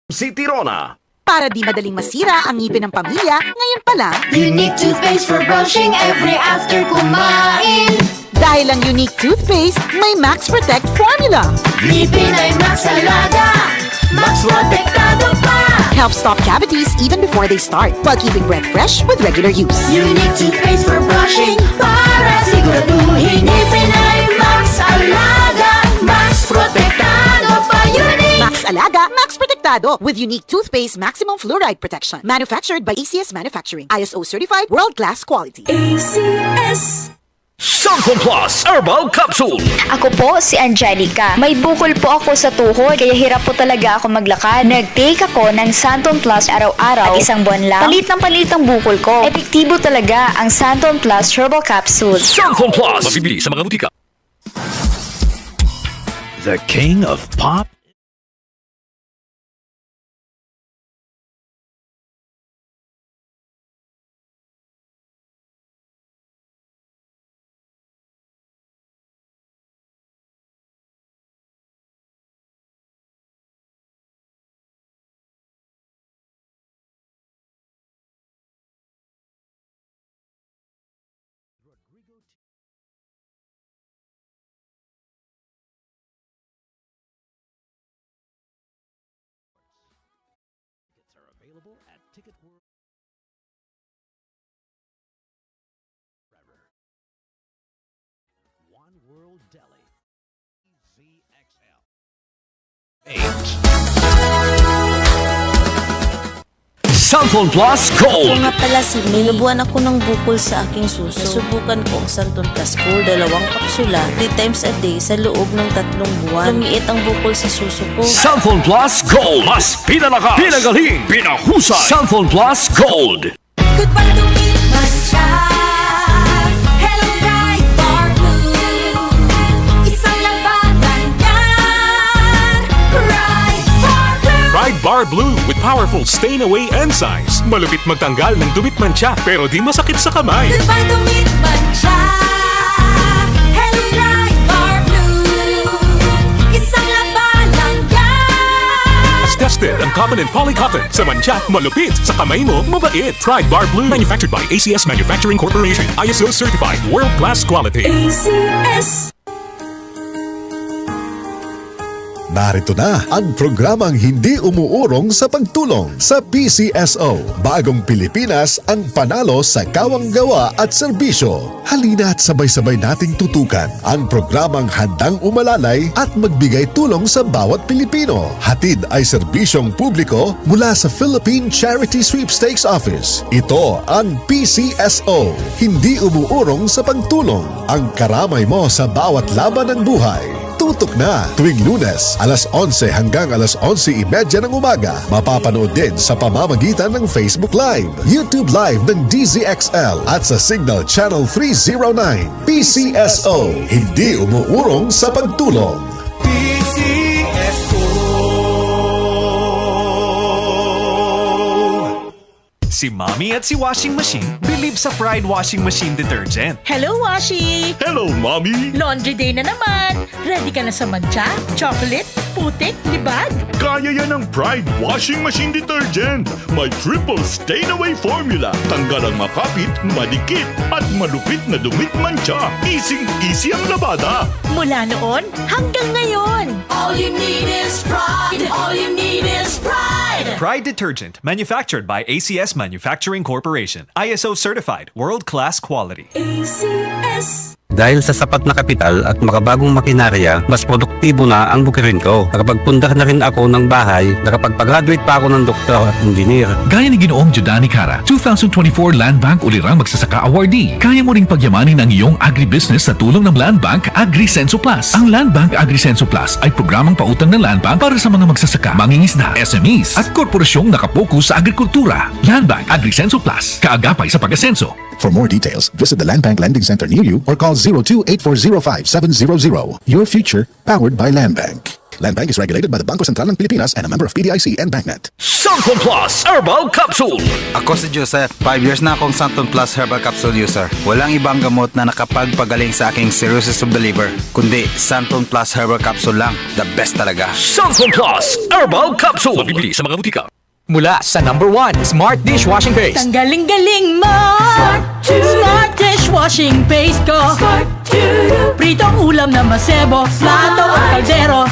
Si Tirona. Para di madaling masira ang ngipin ng pamilya, ngayon pa lang, Unique toothpaste for brushing every after kumain. dahil ang unique toothpaste, may Max Protect formula. Ngipin ay Max Alaga, Max Protektado pa. Helps stop cavities even before they start, while keeping breath fresh with regular use. Unique toothpaste for brushing para siguraduhin ngipin ay Max Alaga, Max Protektado pa. Unique. Max Alaga, Max Protectado with unique toothpaste maximum fluoride protection. Manufactured by ACS Manufacturing. ISO certified world-class quality. ACS. Santon Plus Herbal Capsule. Ako po si Angelica. May bukol po ako sa tuhod, kaya hirap po talaga ako maglakad. Nag-take ako ng Santon Plus araw-araw at isang buwan lang. Palit ang bukol ko. Epektibo talaga ang Santon Plus Herbal Capsule. Santon Plus. Mabibili sa mga butika. The King of Pop. Are available at Ticket World. One World Deli. ZXL. 8. Santon Plus Ako Gold. nga pala si May. Nabuhan ako ng bukol sa aking suso. Nasubukan ko ang Santon Plus Gold, 2 kapsula, 3 times a day sa loob ng 3 buwan. Lumiit ang bukol sa suso ko. Santon Plus Gold. Mas pinalakas, pinagaling, pinahusay. Santon Plus Gold. Goodbye to me, Masya. Hello, bright bar blue. Isang labanan yan. Bright bar blue. Pride Bar Blue with powerful stain-away enzymes. Malupit magtanggal ng dumit mancha pero di masakit sa kamay. Goodbye to me, Masya. Hello, bright bar blue. Isang labanan yan. As tested ang cotton and polycotton. Sa mancha, malupit. Sa kamay mo, mabait. Pride Bar Blue. Manufactured by ACS Manufacturing Corporation. ISO certified. World-class quality. ACS. Narito na ang programang hindi umuurong sa pagtulong sa PCSO. Bagong Pilipinas ang panalo sa kawang gawa at serbisyo. Halina at sabay-sabay nating tutukan ang programang handang umalalay at magbigay tulong sa bawat Pilipino. Hatid ay serbisyong publiko mula sa Philippine Charity Sweepstakes Office. Ito ang PCSO. Hindi umuurong sa pagtulong. Ang karamay mo sa bawat laban ng buhay. Tutok na tuwing Lunes, alas 11 hanggang alas 11:30 ng umaga. Mapapanood din sa pamamagitan ng Facebook Live, YouTube Live ng DZXL at sa Signal Channel 309. PCSO, hindi umuurong sa pagtulong. Si Mommy at si Washing Machine believe sa Pride Washing Machine Detergent. Hello, Washi! Hello, Mommy! Laundry day na naman! Ready ka na sa mancha, chocolate, putik, libag? Kaya yan ang Pride Washing Machine Detergent. May triple stain-away formula. Tanggal ang makapit, madikit, at malupit na dumit mancha. Easy ang labada. Mula noon hanggang ngayon. All you need is pride. All you need is pride. Pride Detergent, manufactured by ACS Manufacturing Corporation. ISO certified, world-class quality. ACS. Dahil sa sapat na kapital at makabagong makinarya, mas produktibo na ang bukirin ko. Nakapagpundar na rin ako ng bahay, nakapagpag-graduate pa ako ng doktor at engineer. Gaya ni Ginoong Jodani Cara, 2024 Land Bank Ulirang Magsasaka Awardee. Kaya mo ring pagyamanin ang iyong agribusiness sa tulong ng Land Bank AgriSenso Plus. Ang Land Bank AgriSenso Plus ay programang pautang ng Land Bank para sa mga magsasaka, mangingisda, SMEs at korporasyong nakapokus sa agrikultura. Land Bank AgriSenso Plus, kaagapay sa pag-asenso. For more details, visit the Land Bank Lending Center near you or call 02-8405-700. Your future, powered by Land Bank. Bank. Land Bank is regulated by the Bangko Sentral ng Pilipinas and a member of PDIC and BancNet. Santon Plus Herbal Capsule. Ako si Joseph. 5 years na akong Santon Plus Herbal Capsule user. Walang ibang gamot na nakapagpagaling sa aking cirrhosis of the liver, kundi Santon Plus Herbal Capsule lang. The best talaga. Santon Plus Herbal Capsule. Mabibili sa mga butika. Mula sa number 1 Smart Dishwashing Paste. Tanggaling-galing mo! Smart dishwashing paste ko. Pritong ulam na masebo, plato at kaldero.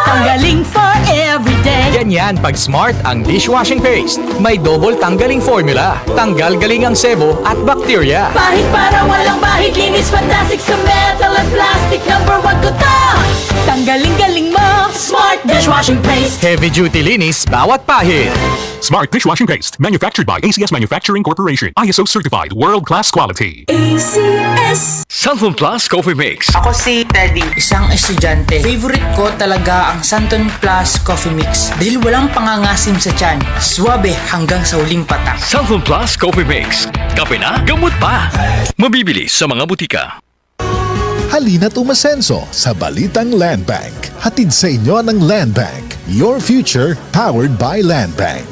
Tanggaling for everyday. Ganyan pag Smart ang dishwashing paste. May double tanggaling formula. Tanggal galing ang sebo at bakterya. Bahid para walang bahid, linis fantastic sa metal at plastic. Number 1 ko to! Tanggaling-galing mo! Smart dishwashing paste. Heavy duty linis bawat pahid. Smart Dishwashing Paste, manufactured by ACS Manufacturing Corporation. ISO certified, world-class quality. ACS. Santon Plus Coffee Mix. Ako si Teddy, isang estudyante. Favorite ko talaga ang Santon Plus Coffee Mix dahil walang pangangasim sa tiyan. Suwabe hanggang sa huling patak. Santon Plus Coffee Mix. Kape na, gamot pa. Mabibili sa mga butika. Halina't umasenso sa Balitang Land Bank. Hatid sa inyo ng Land Bank. Your future powered by Land Bank.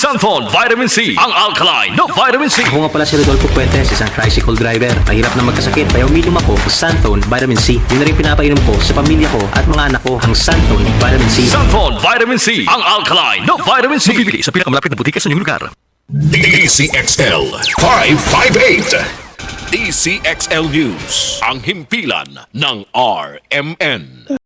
Santon Vitamin C. Ang alkaline na vitamin C. Ako nga pala si Rodolfo Puentes, isang tricycle driver. Mahirap na magkasakit, kaya uminom ako ng Santon Vitamin C. Yun na rin pinapainom ko sa pamilya ko at mga anak ko ang Santon Vitamin C. Santon Vitamin C. Ang alkaline na vitamin C. Mabibili sa pinakamalapit na butika sa inyong lugar. DCXL 558. DCXL News. Ang himpilan ng RMN.